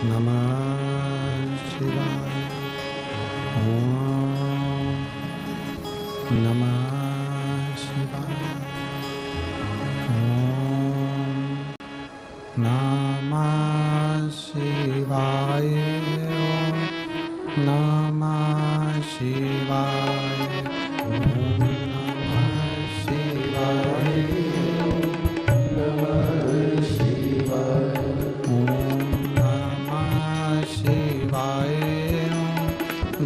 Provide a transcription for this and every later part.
नमः शिवाय। ओम नमः शिवाय। ओम नमः शिवाय। ओम नमः शिवाय। ओम नमः शिवाय। नमः शिवाय। ओम नमः शिवाय। ओम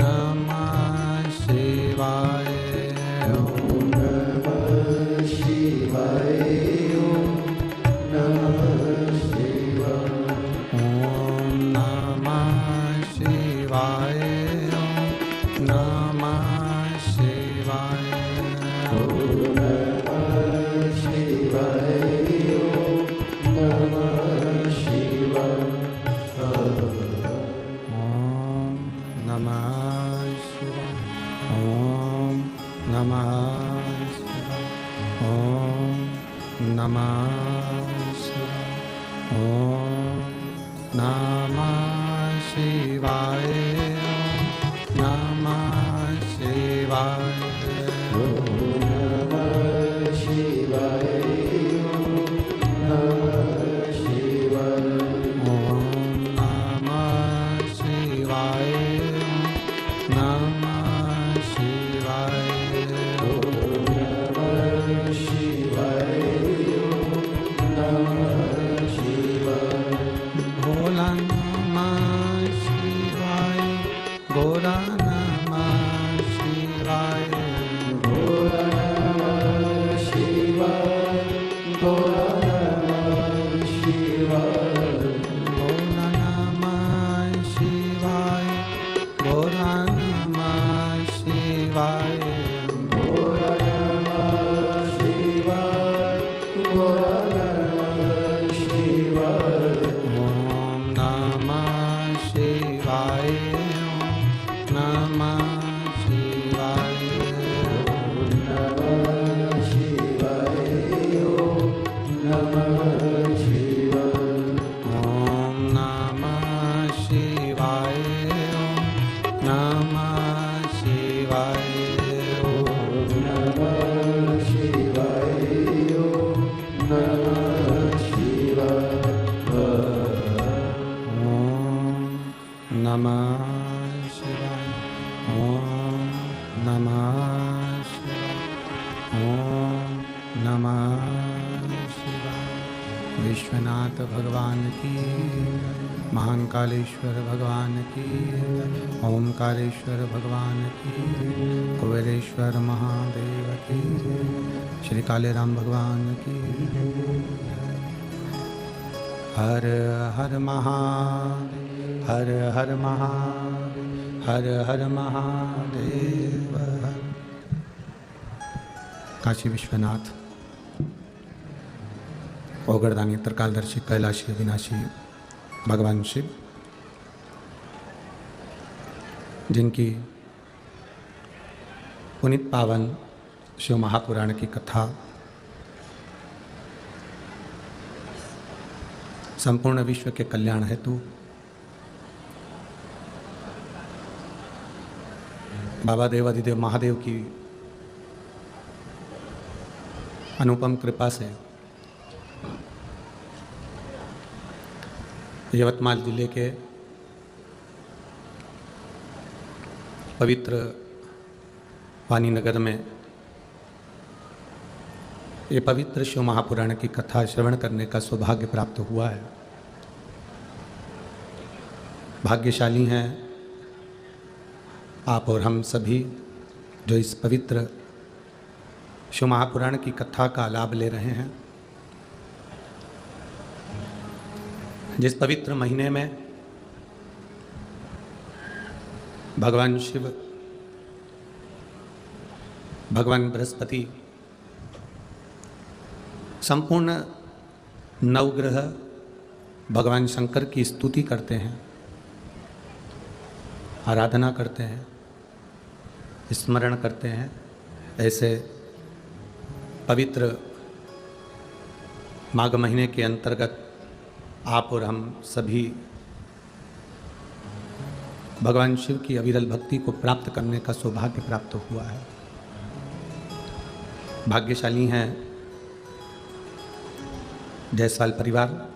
नमः शिवाय। ओम नमः शिवाय। ओम नमः शिवाय। ओम नमः शिवाय। ओम नमः शिवाय। ओम नमः शिवाय। ओम नमः शिवाय। ओम नमः शिवाय। ओम नमः शिवाय। ओम नमः शिवाय। ओम नमः शिवाय। ओम नमः शिवाय। ओम नमः शिवाय। ओम नमः शिवाय। ओम नमः शिवाय। ओम नमः शिवाय। ओम नमः शिवाय। ओम नमः शिवाय। भोला नमः शिवाय। भोला नमः शिवाय। भोला नमः शिवाय। भोला नमः शिवाय। भोला नमः शिवाय। भोला नमः शिवाय। भोला नमः शिवाय। भोला नमः शिवाय। ओम नमः शिवाय। ओम नमः शिवाय। ओम नमः शिवाय। ओम नमः शिवाय। ओम नमः शिवाय। ओम नमः शिवाय। ओम नमः शिवाय। ओम नमः शिवाय। ओम नमः शिवाय। ओम नमः शिवाय। ओम नमः शिवाय। विश्वनाथ भगवान की, महान कालेश्वर भगवान की, ओमकारेश्वर भगवान की, कुबेरेश्वर महादेव की, श्री कालेराम भगवान की। हर हर महादेव। हर हर महादेव। हर हर महादेव। काशी विश्वनाथ ओगरदानी त्रिकालदर्शी कैलाशी अविनाशी भगवान शिव, जिनकी पुनीत पावन शिव महापुराण की कथा संपूर्ण विश्व के कल्याण हेतु बाबा देवाधिदेव महादेव की अनुपम कृपा से यवतमाल जिले के पवित्र वानीनगर में ये पवित्र शिव महापुराण की कथा श्रवण करने का सौभाग्य प्राप्त हुआ है। भाग्यशाली हैं आप और हम सभी जो इस पवित्र शिव महापुराण की कथा का लाभ ले रहे हैं। जिस पवित्र महीने में भगवान शिव, भगवान बृहस्पति, संपूर्ण नवग्रह भगवान शंकर की स्तुति करते हैं, आराधना करते हैं, स्मरण करते हैं, ऐसे पवित्र माघ महीने के अंतर्गत आप और हम सभी भगवान शिव की अविरल भक्ति को प्राप्त करने का सौभाग्य प्राप्त हुआ है। भाग्यशाली हैं जायसवाल परिवार।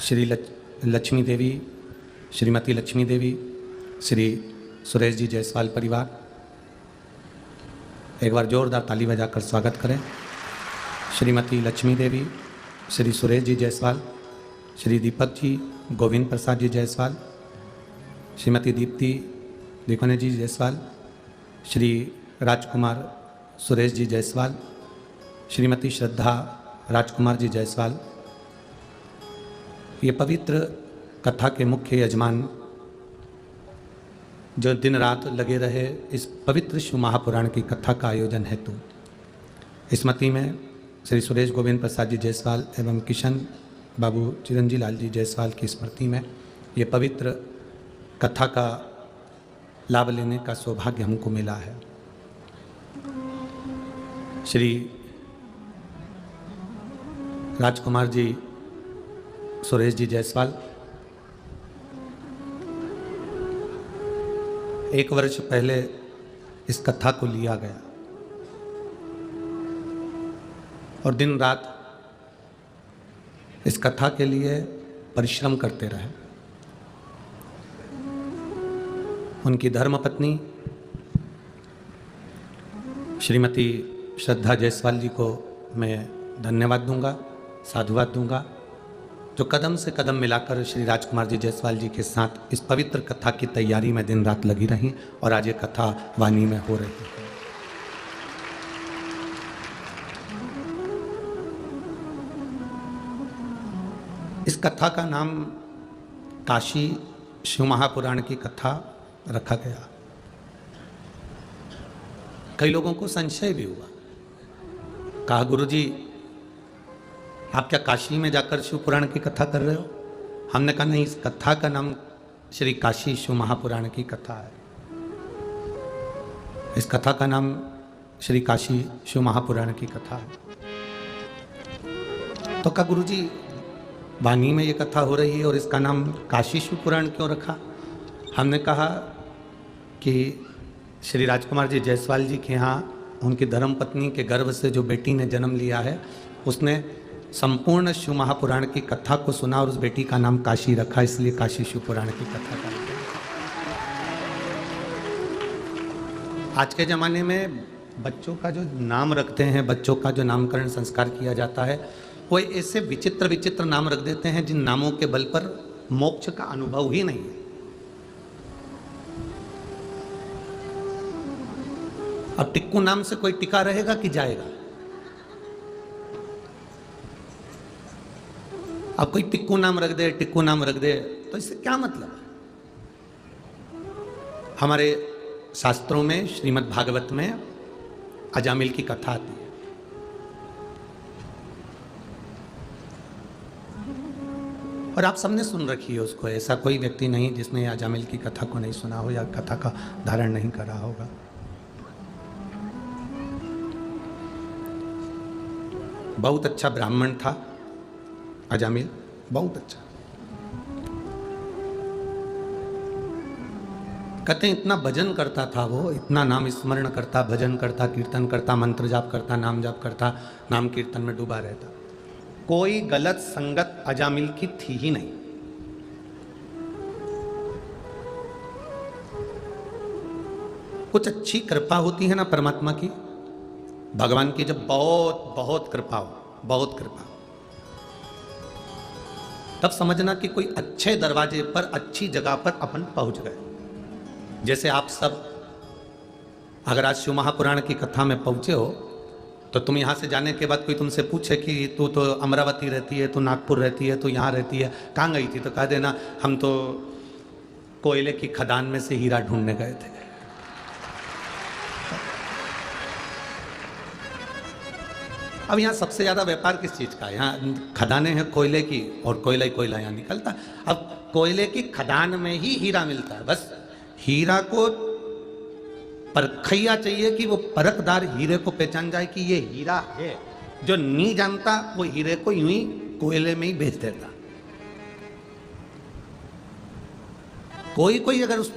श्री लक्ष्मी देवी, श्रीमती लक्ष्मी देवी, श्री सुरेश जी जायसवाल परिवार, एक बार जोरदार ताली बजाकर स्वागत करें। श्रीमती लक्ष्मी देवी, श्री सुरेश जी जायसवाल, श्री दीपक जी, गोविंद प्रसाद जी जायसवाल, श्रीमती दीप्ति दिकोने जी जायसवाल, श्री राजकुमार सुरेश जी जायसवाल, श्रीमती श्रद्धा राजकुमार जी जायसवाल। ये पवित्र कथा के मुख्य यजमान जो दिन रात लगे रहे इस पवित्र शिव महापुराण की कथा का आयोजन हेतु, स्मृति में श्री सुरेश गोविंद प्रसाद जी जायसवाल एवं किशन बाबू चिरंजी लाल जी जायसवाल की स्मृति में ये पवित्र कथा का लाभ लेने का सौभाग्य हमको मिला है। श्री राजकुमार जी सुरेश जी जायसवाल 1 वर्ष पहले इस कथा को लिया गया और दिन रात इस कथा के लिए परिश्रम करते रहे। उनकी धर्मपत्नी श्रीमती श्रद्धा जायसवाल जी को मैं धन्यवाद दूंगा, साधुवाद दूंगा, जो कदम से कदम मिलाकर श्री राजकुमार जी जायसवाल जी के साथ इस पवित्र कथा की तैयारी में दिन रात लगी रही और आज ये कथा वाणी में हो रही है। इस कथा का नाम काशी शिव महापुराण की कथा रखा गया। कई लोगों को संशय भी हुआ, कहा गुरुजी आप क्या काशी में जाकर शिव पुराण की कथा कर रहे हो? हमने कहा नहीं, इस कथा का नाम श्री काशी शिव महापुराण की कथा है। इस कथा का नाम श्री काशी शिव महापुराण की कथा है। तो कहा गुरुजी वाणी में ये कथा हो रही है और इसका नाम काशी शिव पुराण क्यों रखा? हमने कहा कि श्री राजकुमार जी जायसवाल जी के यहाँ उनकी धर्मपत्नी के गर्भ से जो बेटी ने जन्म लिया है उसने संपूर्ण शिव महापुराण की कथा को सुना और उस बेटी का नाम काशी रखा, इसलिए काशी शिव पुराण की कथा का। आज के ज़माने में बच्चों का जो नाम रखते हैं, बच्चों का जो नामकरण संस्कार किया जाता है, वो ऐसे विचित्र विचित्र नाम रख देते हैं जिन नामों के बल पर मोक्ष का अनुभव ही नहीं है। अब टिक्कू नाम से कोई टिका रहेगा कि जाएगा? अब कोई टिक्कू नाम रख दे, टिक्कू नाम रख दे, तो इससे क्या मतलब है? हमारे शास्त्रों में श्रीमद् भागवत में अजामिल की कथा आती है। और आप सबने सुन रखी है उसको, ऐसा कोई व्यक्ति नहीं जिसने अजामिल की कथा को नहीं सुना हो या कथा का धारण नहीं करा होगा। बहुत अच्छा ब्राह्मण था अजामिल, बहुत अच्छा। कहते हैं इतना भजन करता था वो, इतना नाम स्मरण करता, भजन करता, कीर्तन करता, मंत्र जाप करता, नाम जाप करता, नाम कीर्तन में डूबा रहता। कोई गलत संगत अजामिल की थी ही नहीं। कुछ अच्छी कृपा होती है ना परमात्मा की, भगवान की जब बहुत बहुत कृपा हो, बहुत कृपा, तब समझना कि कोई अच्छे दरवाजे पर, अच्छी जगह पर अपन पहुंच गए। जैसे आप सब अगर आज शिव महापुराण की कथा में पहुंचे हो तो तुम यहां से जाने के बाद कोई तुमसे पूछे कि तू तो अमरावती रहती है, तू नागपुर रहती है, तू यहां रहती है, कहाँ गई थी? तो कह देना हम तो कोयले की खदान में से हीरा ढूंढने गए थे। अब यहाँ सबसे ज़्यादा व्यापार किस चीज़ का है? यहाँ खदानें हैं कोयले की और कोयला ही कोयला यहाँ निकलता है। अब कोयले की खदान में ही हीरा मिलता है। बस हीरा को परखैया चाहिए कि वो परखदार हीरे को पहचान जाए कि ये हीरा है, जो नहीं जानता वो हीरे को यूं ही कोयले में ही बेच देता। कोई कोई अगर उस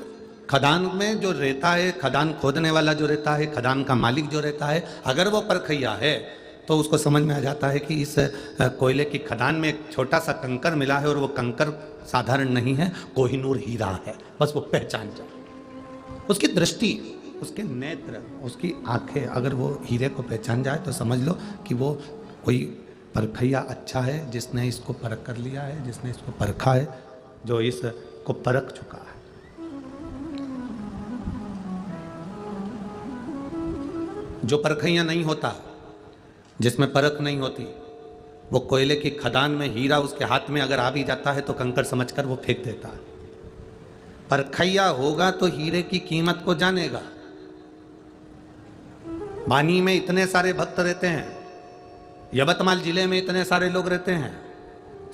खदान में जो रहता है, खदान खोदने वाला जो रहता है, खदान का मालिक जो रहता है, अगर वो परखैया है तो उसको समझ में आ जाता है कि इस कोयले की खदान में एक छोटा सा कंकर मिला है और वो कंकर साधारण नहीं है, कोहिनूर हीरा है। बस वो पहचान जाए। उसकी दृष्टि, उसके नेत्र, उसकी आंखें अगर वो हीरे को पहचान जाए तो समझ लो कि वो कोई परखैया अच्छा है, जिसने इसको परख कर लिया है, जिसने इसको परखा है, जो इसको परख चुका है। जो परखैया नहीं होता, जिसमें परख नहीं होती, वो कोयले की खदान में हीरा उसके हाथ में अगर आ भी जाता है तो कंकर समझकर वो फेंक देता है। परखैया होगा तो हीरे की कीमत को जानेगा। बानी में इतने सारे भक्त रहते हैं, यवतमाल जिले में इतने सारे लोग रहते हैं,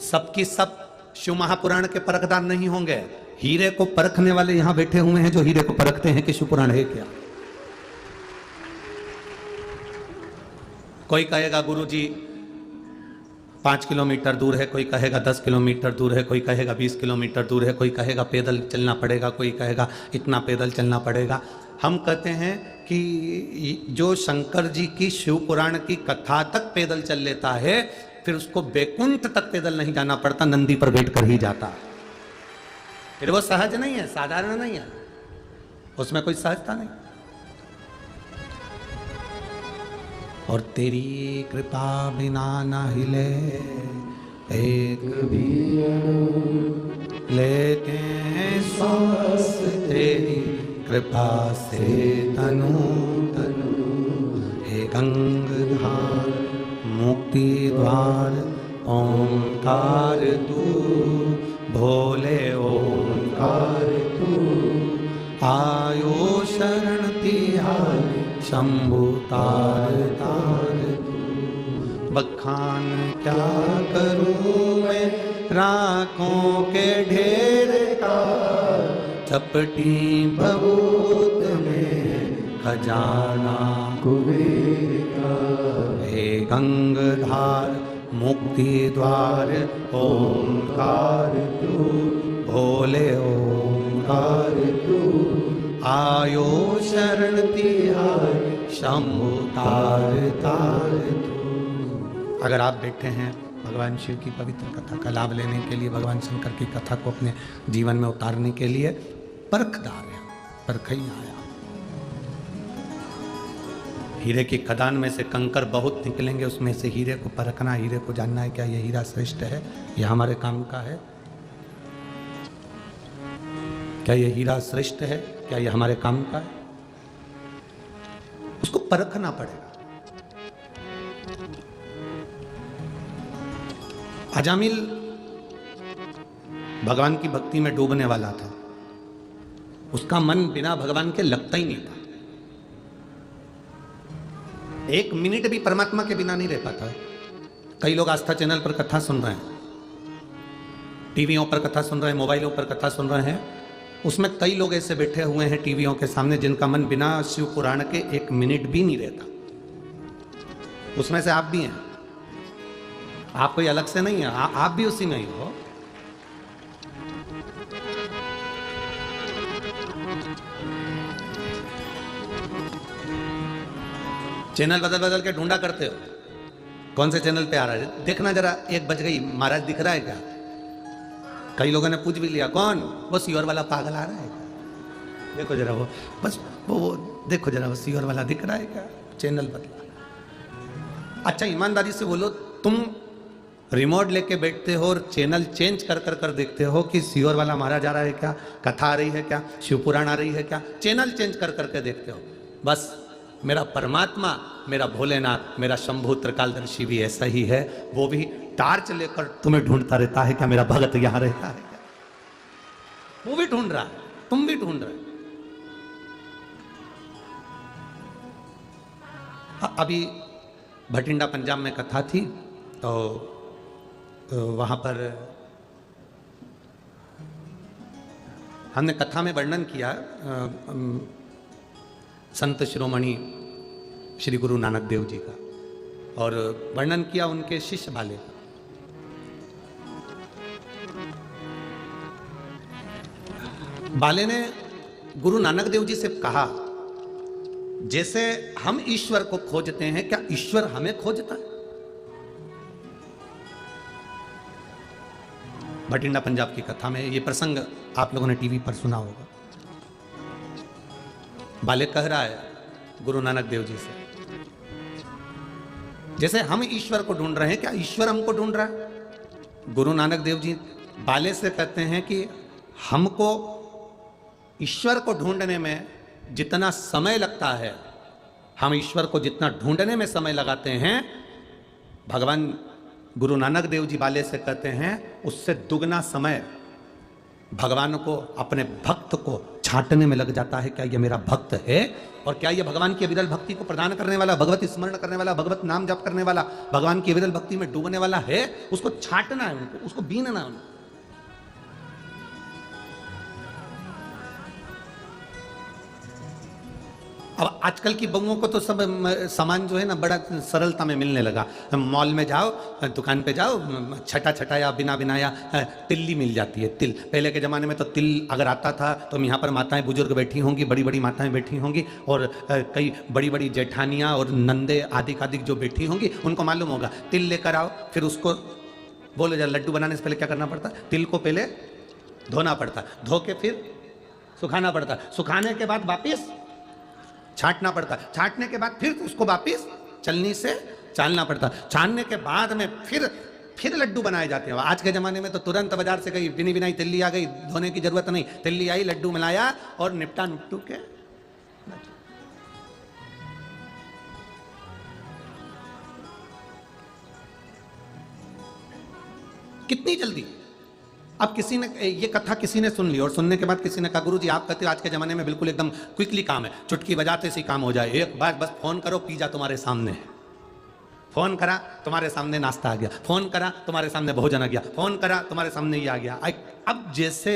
सबकी सब शिव महापुराण के परखदार नहीं होंगे। हीरे को परखने वाले यहां बैठे हुए हैं जो हीरे को परखते हैं कि शिव पुराण है क्या। कोई कहेगा गुरुजी 5 किलोमीटर दूर है, कोई कहेगा 10 किलोमीटर दूर है, कोई कहेगा 20 किलोमीटर दूर है, कोई कहेगा पैदल चलना पड़ेगा, कोई कहेगा इतना पैदल चलना पड़ेगा। हम कहते हैं कि जो शंकर जी की शिव पुराण की कथा तक पैदल चल लेता है, फिर उसको बैकुंठ तक पैदल नहीं जाना पड़ता, नंदी पर बैठकर ही जाता है। फिर वो सहज नहीं है, साधारण नहीं है, उसमें कोई सहजता नहीं। और तेरी कृपा बिना न हिले एक भी लेते श्वास, तेरी कृपा से तनु तनु। हे गंगाधार मुक्ति द्वार ओंकार तू, भोले ओंकार तू। आयो शरण तिहारी शंभु तार तार तू। बखान क्या करूं मैं राखों के ढेर का, चपटी भभूत में खजाना कुबेर का। हे गंगाधार मुक्ति द्वार ओंकार तू, भोले ओंकार तू। आयो शरण तिहारी शंभु तार तार तू। अगर आप बैठे हैं भगवान शिव की पवित्र कथा का लाभ लेने के लिए, भगवान शंकर की कथा को अपने जीवन में उतारने के लिए, परखदार है, परखैया आया। हीरे की खदान में से कंकर बहुत निकलेंगे, उसमें से हीरे को परखना, हीरे को जानना है क्या ये हीरा श्रेष्ठ है, यह हमारे काम का है। क्या ये हीरा श्रेष्ठ है, क्या ये हमारे काम का है, उसको परखना पड़ेगा। अजामिल भगवान की भक्ति में डूबने वाला था, उसका मन बिना भगवान के लगता ही नहीं था। एक मिनट भी परमात्मा के बिना नहीं रह पाता है। कई लोग आस्था चैनल पर कथा सुन रहे हैं, टीवियों पर कथा सुन रहे हैं, मोबाइलों पर कथा सुन रहे हैं, उसमें कई लोग ऐसे बैठे हुए हैं टीवियों के सामने जिनका मन बिना शिव पुराण के एक मिनट भी नहीं रहता। उसमें से आप भी हैं, आप कोई अलग से नहीं है, आप भी उसी में ही हो। चैनल बदल बदल के ढूंढा करते हो, कौन से चैनल पे आ रहा है, देखना जरा, 1 बज गई, महाराज दिख रहा है क्या? कई लोगों ने पूछ भी लिया, कौन? वो सीवर वाला पागल आ रहा है क्या? देखो जरा वो, बस वो देखो जरा वो सीवर वाला दिख रहा है क्या? चैनल बदला। अच्छा ईमानदारी से बोलो, तुम रिमोट लेके बैठते हो और चैनल चेंज कर कर कर देखते हो कि सीवर वाला महाराज आ रहा है क्या, कथा आ रही है क्या, शिवपुराण आ रही है क्या? चैनल चेंज कर करके देखते हो। बस मेरा परमात्मा, मेरा भोलेनाथ, मेरा शंभु त्रिकालदर्शी भी ऐसा ही है, वो भी टार्च लेकर तुम्हें ढूंढता रहता है क्या मेरा भगत यहां रहता है क्या? वो भी ढूंढ रहा है, तुम भी ढूंढ रहे। अभी भटिंडा पंजाब में कथा थी, तो वहां पर हमने कथा में वर्णन किया संत शिरोमणि श्री गुरु नानक देव जी का। और वर्णन किया उनके शिष्य बाले का। बाले ने गुरु नानक देव जी से कहा, जैसे हम ईश्वर को खोजते हैं, क्या ईश्वर हमें खोजता है? भटिंडा पंजाब की कथा में ये प्रसंग आप लोगों ने टीवी पर सुना होगा। बाले कह रहा है गुरु नानक देव जी से, जैसे हम ईश्वर को ढूंढ रहे हैं, क्या ईश्वर हमको ढूंढ रहा है? गुरु नानक देव जी बाले से कहते हैं कि हमको ईश्वर को ढूंढने में जितना समय लगता है, हम ईश्वर को जितना ढूंढने में समय लगाते हैं, भगवान गुरु नानक देव जी बाले से कहते हैं उससे दुगना समय भगवान को, अपने भक्त को छांटने में लग जाता है। क्या ये मेरा भक्त है? और क्या ये भगवान की अविरल भक्ति को प्रदान करने वाला, भगवत स्मरण करने वाला, भगवत नाम जप करने वाला, भगवान की अविरल भक्ति में डूबने वाला है? उसको छांटना है, उनको उसको बीनना है उनको। अब आजकल की बहुओं को तो सब सामान जो है ना बड़ा सरलता में मिलने लगा। मॉल में जाओ, दुकान पे जाओ, छटा छटा या बिना बिनाया तिल्ली मिल जाती है। तिल, पहले के ज़माने में तो तिल अगर आता था तो यहाँ पर माताएं बुजुर्ग बैठी होंगी, बड़ी बड़ी माताएं बैठी होंगी, और कई बड़ी बड़ी जेठानियाँ और नंदे आदि आदि जो बैठी होंगी, उनको मालूम होगा तिल लेकर आओ। फिर उसको बोले जा, लड्डू बनाने से पहले क्या करना पड़ता? तिल को पहले धोना पड़ता, धो के फिर सुखाना पड़ता, सुखाने के बाद वापिस छांटना पड़ता, छांटने के बाद फिर उसको वापिस चलनी से चालना पड़ता, छानने के बाद में फिर लड्डू बनाए जाते हैं। आज के ज़माने में तो तुरंत बाजार से गई बिनी बिनाई तिल्ली आ गई, धोने की जरूरत नहीं, तिल्ली आई, लड्डू मिलाया और निपटा नुपटू के। कितनी जल्दी! अब किसी ने ये कथा किसी ने सुन ली और सुनने के बाद किसी ने कहा, गुरु जी आप कहते हो आज के ज़माने में बिल्कुल एकदम क्विकली काम है, चुटकी बजाते से काम हो जाए, एक बार बस फोन करो, पिज़्ज़ा तुम्हारे सामने है, फोन करा तुम्हारे सामने नाश्ता आ गया, फोन करा तुम्हारे सामने भोजन आ गया, फोन करा तुम्हारे सामने ये आ गया। अब जैसे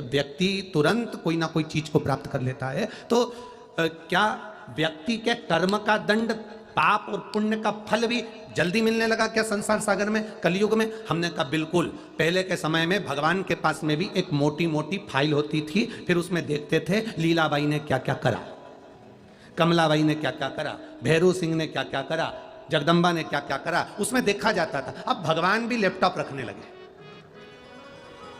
व्यक्ति तुरंत कोई ना कोई चीज को प्राप्त कर लेता है, तो क्या व्यक्ति के कर्म का दंड, पाप और पुण्य का फल भी जल्दी मिलने लगा क्या संसार सागर में, कलयुग में? हमने कहा बिल्कुल। पहले के समय में भगवान के पास में भी एक मोटी मोटी फाइल होती थी, फिर उसमें देखते थे लीलाबाई ने क्या क्या करा, कमलाबाई ने क्या क्या करा, भैरू सिंह ने क्या क्या करा, जगदम्बा ने क्या क्या करा, उसमें देखा जाता था। अब भगवान भी लैपटॉप रखने लगे,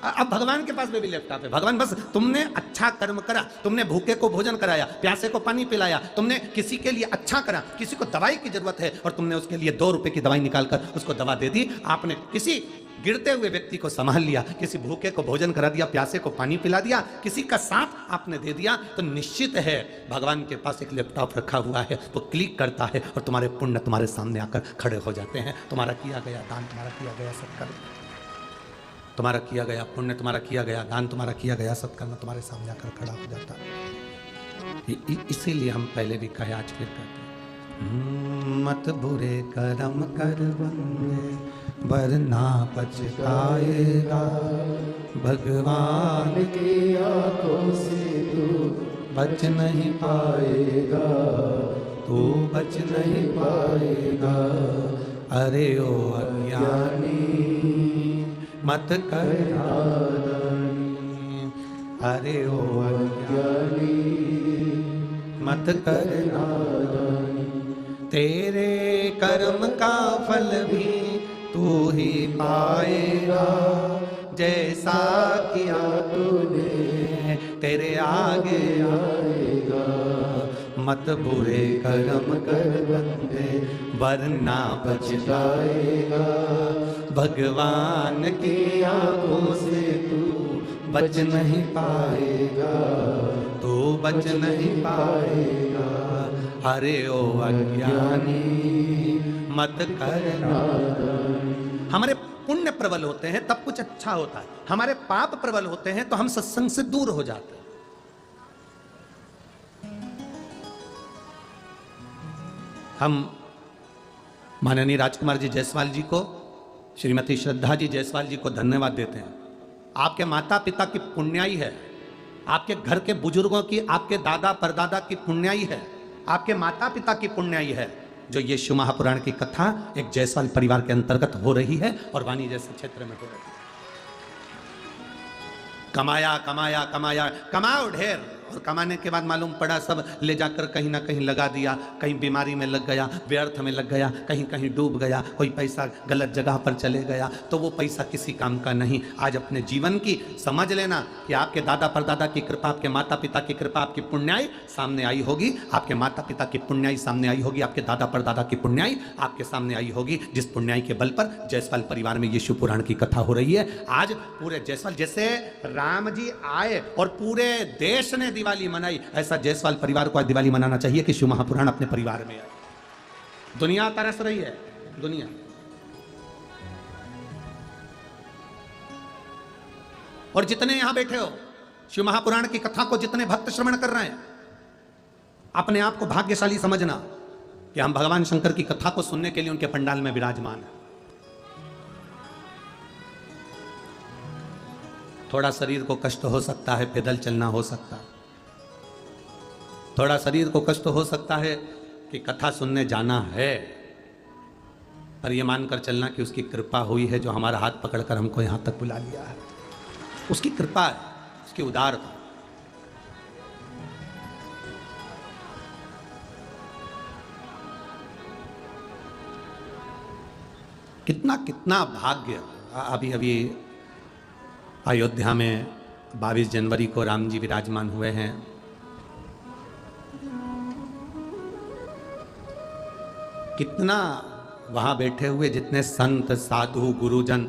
अब भगवान के पास में भी लैपटॉप है। भगवान बस तुमने अच्छा कर्म करा, तुमने भूखे को भोजन कराया, प्यासे को पानी पिलाया, तुमने किसी के लिए अच्छा करा, किसी को दवाई की जरूरत है और तुमने उसके लिए 2 रुपए की दवाई निकालकर उसको दवा दे दी, आपने किसी गिरते हुए व्यक्ति को संभाल लिया, किसी भूखे को भोजन करा दिया, प्यासे को पानी पिला दिया, किसी का साथ आपने दे दिया, तो निश्चित है भगवान के पास एक लैपटॉप रखा हुआ है, वो क्लिक करता है और तुम्हारे पुण्य तुम्हारे सामने आकर खड़े हो जाते हैं। तुम्हारा किया गया दान, तुम्हारा किया गया सत्कर्म, तुम्हारा किया गया पुण्य, तुम्हारा किया गया दान, तुम्हारा किया गया सत्कर्म तुम्हारे सामने आकर खड़ा हो जाता है। इसीलिए हम पहले भी कहे, आज फिर कहते हैं, मत बुरे कर्म कर बंदे वरना पछताएगा, भगवान की आंखों से तू बच नहीं पाएगा, तू बच नहीं पाएगा। अरे ओ अज्ञानी मत कर नादानी, अरे ओ अज्ञानी मत कर नादानी, तेरे कर्म का फल भी तू ही पाएगा, जैसा किया तूने तेरे आगे आएगा। मत बुरे कर्म कर बंदे वरना पछताएगा, भगवान की आंखों से तू बच नहीं पाएगा, तू बच नहीं पाएगा। अरे ओ अज्ञानी मत कर नादानी। हमारे पुण्य प्रबल होते हैं तब कुछ अच्छा होता है, हमारे पाप प्रबल होते हैं तो हम सत्संग से दूर हो जाते हैं। हम माननीय राजकुमार जी जायसवाल जी को, श्रीमती श्रद्धा जी जायसवाल जी को धन्यवाद देते हैं। आपके माता पिता की पुण्याई है, आपके घर के बुजुर्गों की, आपके दादा परदादा की पुण्याई है, आपके माता पिता की पुण्याई है जो ये शिव महापुराण की कथा एक जायसवाल परिवार के अंतर्गत हो रही है और वाणी जैसे क्षेत्र में हो रही है। कमाया कमाया कमाया, कमाओ ढेर, और कमाने के बाद मालूम पड़ा सब ले जाकर कहीं ना कहीं लगा दिया, कहीं बीमारी में लग गया, व्यर्थ में लग गया, कहीं कहीं डूब गया, कोई पैसा गलत जगह पर चले गया, तो वो पैसा किसी काम का नहीं। आज अपने जीवन की समझ लेना कि आपके दादा परदादा की कृपा, आपके माता पिता की कृपा, आपकी पुण्याई सामने आई होगी, आपके माता पिता की पुण्याई सामने आई होगी, आपके दादा परदादा की पुण्याई आपके सामने आई होगी, जिस पुण्याई के बल पर जायसवाल परिवार में ये शिव पुराण की कथा हो रही है। आज पूरे जायसवाल, जैसे राम जी आए और पूरे देश ने दिवाली मनाई, ऐसा जायसवाल परिवार को आज दिवाली मनाना चाहिए कि शिव महापुराण अपने परिवार में आए। दुनिया तरस रही है, दुनिया। और जितने यहां बैठे हो, शिव महापुराण की कथा को जितने भक्त श्रवण कर रहे हैं, अपने आप को भाग्यशाली समझना कि हम भगवान शंकर की कथा को सुनने के लिए उनके पंडाल में विराजमान हैं। थोड़ा शरीर को कष्ट हो सकता है, पैदल चलना हो सकता है, थोड़ा शरीर को कष्ट हो सकता है कि कथा सुनने जाना है, पर यह मानकर चलना कि उसकी कृपा हुई है जो हमारा हाथ पकड़कर हमको यहां तक बुला लिया है। उसकी कृपा है, उसकी उदारता। कितना कितना भाग्य। अभी अभी अयोध्या में 22 जनवरी को राम जी विराजमान हुए हैं। कितना वहां बैठे हुए जितने संत साधु गुरुजन,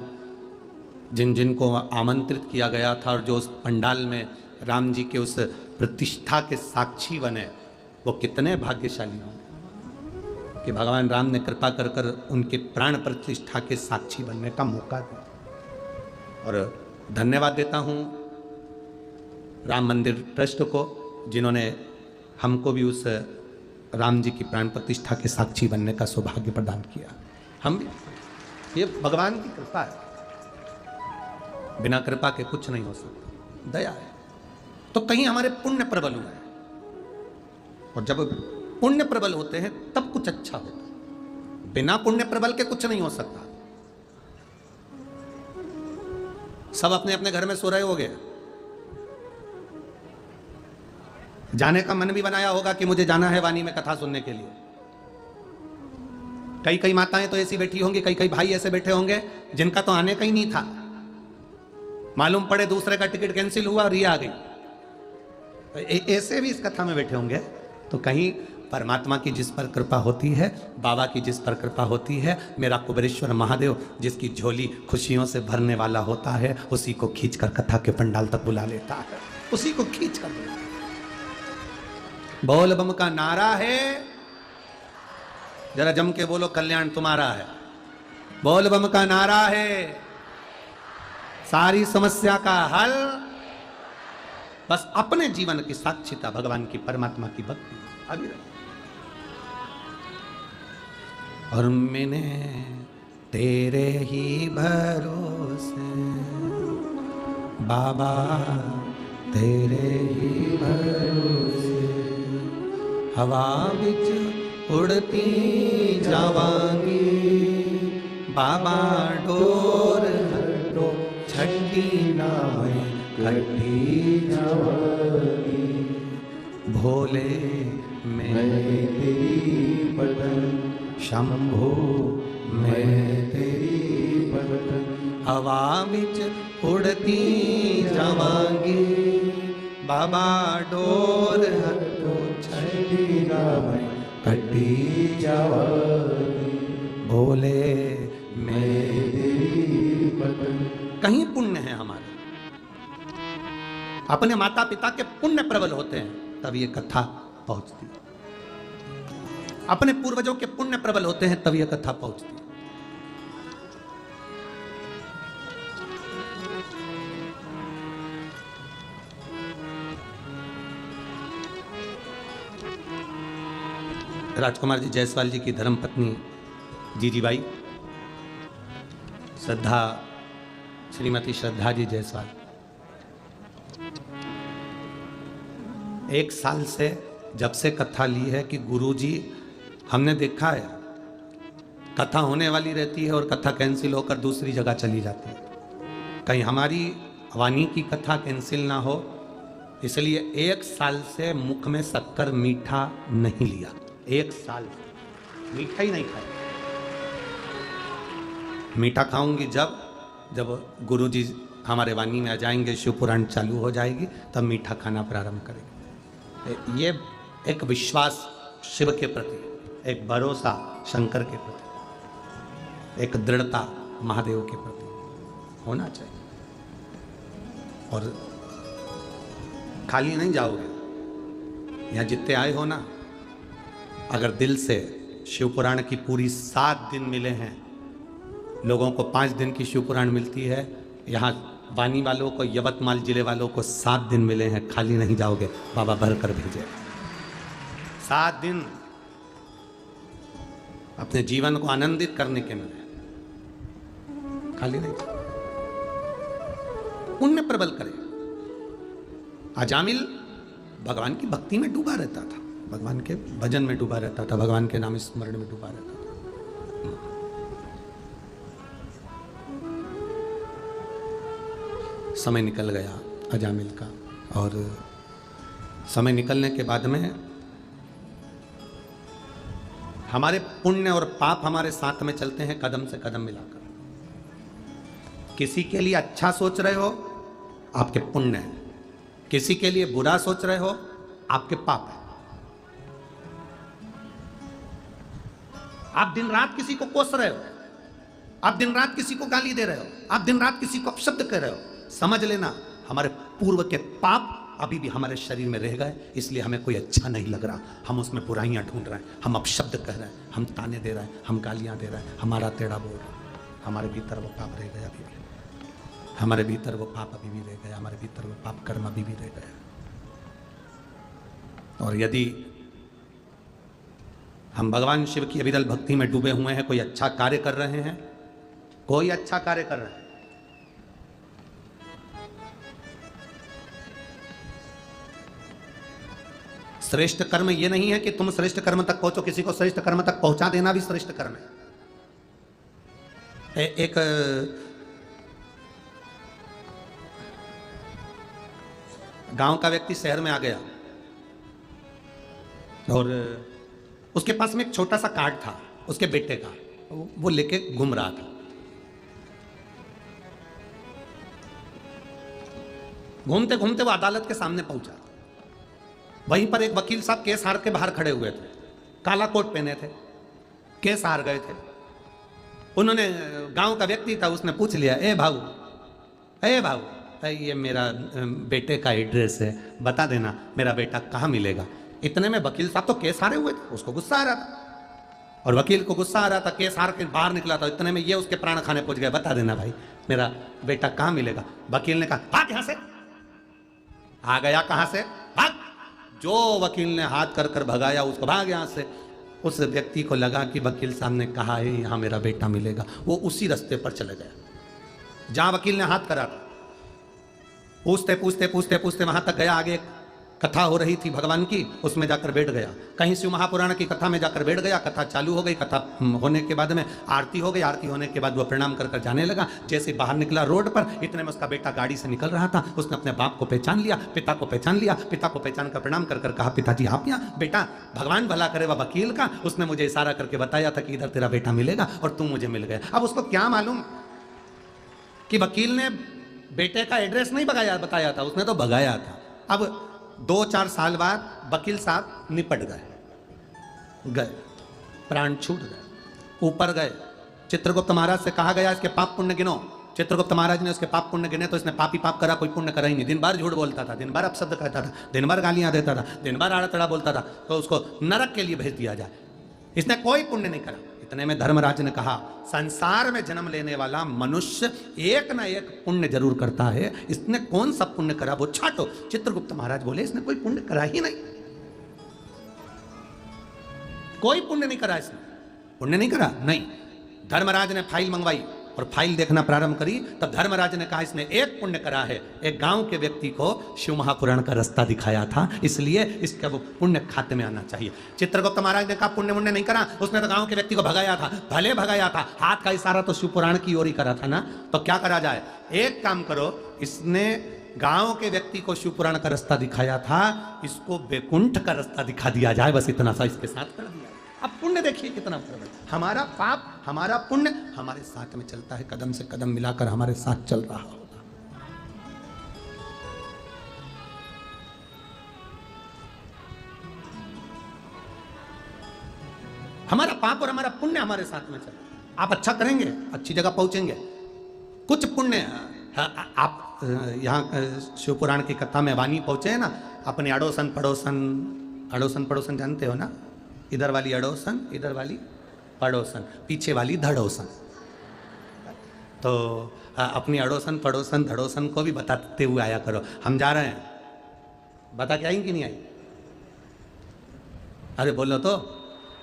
जिन जिन को आमंत्रित किया गया था और जो उस पंडाल में राम जी के उस प्रतिष्ठा के साक्षी बने, वो कितने भाग्यशाली होंगे कि भगवान राम ने कृपा कर कर उनके प्राण प्रतिष्ठा के साक्षी बनने का मौका दिया। और धन्यवाद देता हूं राम मंदिर ट्रस्ट को, जिन्होंने हमको भी उस राम जी की प्राण प्रतिष्ठा के साक्षी बनने का सौभाग्य प्रदान किया। हम भी, ये भगवान की कृपा है, बिना कृपा के कुछ नहीं हो सकता, दया है। तो कहीं हमारे पुण्य प्रबल हुए हैं, और जब पुण्य प्रबल होते हैं तब कुछ अच्छा होता है, बिना पुण्य प्रबल के कुछ नहीं हो सकता। सब अपने अपने घर में सो रहे होंगे, जाने का मन भी बनाया होगा कि मुझे जाना है वाणी में कथा सुनने के लिए। कई कई माताएं तो ऐसी बैठी होंगी, कई कई भाई ऐसे बैठे होंगे जिनका तो आने का ही नहीं था, मालूम पड़े दूसरे का टिकट कैंसिल हुआ और ये आ गई। ऐसे भी इस कथा में बैठे होंगे। तो कहीं परमात्मा की जिस पर कृपा होती है, बाबा की जिस पर कृपा होती है, मेरा कुबेरेश्वर महादेव जिसकी झोली खुशियों से भरने वाला होता है, उसी को खींचकर कथा के पंडाल तक बुला लेता है, उसी को खींच कर बुला। बोल बम का नारा है, जरा जम के बोलो, कल्याण तुम्हारा है। बोल बम का नारा है, सारी समस्या का हल। बस अपने जीवन की साक्षिता भगवान की, परमात्मा की भक्ति आगे रहे। और मैंने तेरे ही भरोसे बाबा, तेरे ही भरोसे हवा बिच उड़ती जावांगी, बाबा डोर हटो छठी ना मैं खट्टी जावांगी। भोले मैं तेरी पतन, शंभो मैं तेरी पतन, हवा बिच उड़ती जावांगी, बाबा डोर हटो छठी ना मैं खट्टी जावांगी। भोले मैं तेरी पतन। कहीं पुण्य है हमारे, अपने माता पिता के पुण्य प्रबल होते हैं तब ये कथा पहुंचती है, अपने पूर्वजों के पुण्य प्रबल होते हैं तब ये कथा पहुंचती है। राजकुमार जी जायसवाल जी की धर्मपत्नी जीजीबाई श्रद्धा, श्रीमती श्रद्धा जी जायसवाल, 1 साल से जब से कथा ली है कि गुरुजी हमने देखा है, कथा होने वाली रहती है और कथा कैंसिल होकर दूसरी जगह चली जाती है। कहीं हमारी वाणी की कथा कैंसिल ना हो, इसलिए 1 साल से मुख में शक्कर मीठा नहीं लिया। 1 साल मीठा ही नहीं खाया। मीठा खाऊंगी जब गुरुजी हमारे वाणी में आ जाएंगे, शिव पुराण चालू हो जाएगी, तब मीठा खाना प्रारंभ करेंगे। ये एक विश्वास शिव के प्रति, एक भरोसा शंकर के प्रति, एक दृढ़ता महादेव के प्रति होना चाहिए। और खाली नहीं जाओगे। यहाँ जितने आए हो ना, अगर दिल से शिव पुराण की पूरी 7 दिन मिले हैं, लोगों को 5 दिन की शिव पुराण मिलती है, यहाँ वानी वालों को, यवतमाल जिले वालों को 7 दिन मिले हैं। खाली नहीं जाओगे, बाबा भर कर भेजे। 7 दिन अपने जीवन को आनंदित करने के मिले, खाली नहीं। पुण्य प्रबल करे। अजामिल भगवान की भक्ति में डूबा रहता था, भगवान के भजन में डूबा रहता था, भगवान के नाम स्मरण में डूबा रहता था। समय निकल गया अजामिल का, और समय निकलने के बाद में हमारे पुण्य और पाप हमारे साथ में चलते हैं, कदम से कदम मिलाकर। किसी के लिए अच्छा सोच रहे हो, आपके पुण्य है। किसी के लिए बुरा सोच रहे हो, आपके पाप है। आप दिन रात किसी को कोस रहे हो, आप दिन रात किसी को गाली दे रहे हो, आप दिन रात किसी को अपशब्द कर रहे हो, समझ लेना हमारे पूर्व के पाप अभी भी हमारे शरीर में रह गए। इसलिए हमें कोई अच्छा नहीं लग रहा, हम उसमें बुराइयां ढूंढ रहे हैं, हम अपशब्द कह रहे हैं, हम ताने दे रहे हैं, हम गालियां दे रहे हैं, हमारा टेढ़ा बोल रहे हैं। हमारे भीतर वो पाप रह गया अभी भी, हमारे भीतर वो पाप अभी भी रह गया, हमारे भीतर वो पाप कर्म अभी भी रह गया। और यदि हम भगवान शिव की अविरल भक्ति में डूबे हुए हैं, कोई अच्छा कार्य कर रहे हैं, कोई अच्छा कार्य कर रहे हैं, श्रेष्ठ कर्म ये नहीं है कि तुम श्रेष्ठ कर्म तक पहुंचो, किसी को श्रेष्ठ कर्म तक पहुंचा देना भी श्रेष्ठ कर्म है। एक गांव का व्यक्ति शहर में आ गया और उसके पास में एक छोटा सा कार्ड था उसके बेटे का, वो लेके घूम रहा था। घूमते घूमते वो अदालत के सामने पहुंचा। वहीं पर एक वकील साहब केस हार के बाहर खड़े हुए थे, काला कोट पहने थे, केस हार गए थे। उन्होंने, गांव का व्यक्ति था, उसने पूछ लिया, ए भाऊ, ये मेरा बेटे का एड्रेस है, बता देना मेरा बेटा कहाँ मिलेगा। इतने में वकील साहब तो केस हारे हुए थे, उसको गुस्सा आ रहा था और वकील को गुस्सा आ रहा था, केस हार के बाहर निकला था। इतने में ये उसके प्राण खाने पहुंच गया, बता देना भाई मेरा बेटा कहाँ मिलेगा। वकील ने कहा, भाग यहां से। आ गया कहां से, भाग। जो वकील ने हाथ कर कर भगाया उसको, भाग यहां से। उस व्यक्ति को लगा कि वकील साहब ने कहा है यहां मेरा बेटा मिलेगा, वो उसी रास्ते पर चले गया जहां वकील ने हाथ करा था। पूछते पूछते पूछते पूछते वहां तक गया। आगे कथा हो रही थी भगवान की, उसमें जाकर बैठ गया। कहीं शिव महापुराण की कथा में जाकर बैठ गया। कथा चालू हो गई, कथा होने के बाद में आरती हो गई। आरती होने के बाद वो प्रणाम कर कर जाने लगा। जैसे बाहर निकला रोड पर, इतने में उसका बेटा गाड़ी से निकल रहा था। उसने अपने बाप को पहचान लिया, पिता को पहचान लिया। पिता को पहचान कर प्रणाम कर कर कहा, पिताजी आप यहाँ? बेटा भगवान भला करे वह वकील का, उसने मुझे इशारा करके बताया था कि इधर तेरा बेटा मिलेगा और तुम मुझे मिल गया। अब उसको क्या मालूम कि वकील ने बेटे का एड्रेस नहीं बताया था, उसने तो भगाया था। अब 2-4 साल बाद वकील साहब निपट गए, प्राण छूट गए, ऊपर गए। चित्रगुप्त महाराज से कहा गया इसके पाप पुण्य गिनो। चित्रगुप्त महाराज ने उसके पाप पुण्य गिने तो इसने पाप ही पाप करा, कोई पुण्य करा ही नहीं। दिन भर झूठ बोलता था, दिन भर अपशब्द कहता था, दिन भर गालियां देता था, दिन भर आड़ा तड़ा बोलता था, तो उसको नरक के लिए भेज दिया जाए। इसने कोई पुण्य नहीं करा। इतने में धर्मराज ने कहा, संसार में जन्म लेने वाला मनुष्य एक ना एक पुण्य जरूर करता है, इसने कौन सा पुण्य करा वो छाटो। चित्रगुप्त महाराज बोले, इसने कोई पुण्य करा ही नहीं, कोई पुण्य नहीं करा, इसने पुण्य नहीं करा। नहीं, धर्मराज ने फाइल मंगवाई, और फाइल देखना प्रारंभ करी, तब धर्मराज ने कहा इसने एक पुण्य करा है, एक गांव के व्यक्ति को शिव महापुराण का रास्ता दिखाया था, इसलिए इसका वो पुण्य खाते में आना चाहिए। चित्रगुप्त महाराज ने कहा पुण्य मुण्य नहीं करा, उसने तो गांव के व्यक्ति को भगाया था, भले भगाया था, हाथ का इशारा तो शिव पुराण की ओर ही करा था ना। तो क्या करा जाए, एक काम करो, इसने गांव के व्यक्ति को शिव पुराण का रास्ता दिखाया था, इसको वैकुंठ का रास्ता दिखा दिया जाए, बस इतना सा इसके साथ कर दिया। अब पुण्य देखिए कितना प्रबल, हमारा पाप हमारा पुण्य हमारे साथ में चलता है, कदम से कदम मिलाकर हमारे साथ चल रहा होगा। हमारा पाप और हमारा पुण्य हमारे साथ में चल, आप अच्छा करेंगे अच्छी जगह पहुंचेंगे। कुछ पुण्य आप यहाँ शिव पुराण की कथा में वाणी पहुंचे हैं ना, अपने अड़ोसन पड़ोसन, अड़ोसन पड़ोसन जानते हो ना, इधर वाली अड़ोसन इधर वाली पड़ोसन, पीछे वाली धड़ोसन। तो अपनी अड़ोसन पड़ोसन धड़ोसन को भी बताते हुए आया करो, हम जा रहे हैं, बता के आई कि नहीं आई? अरे बोलो तो,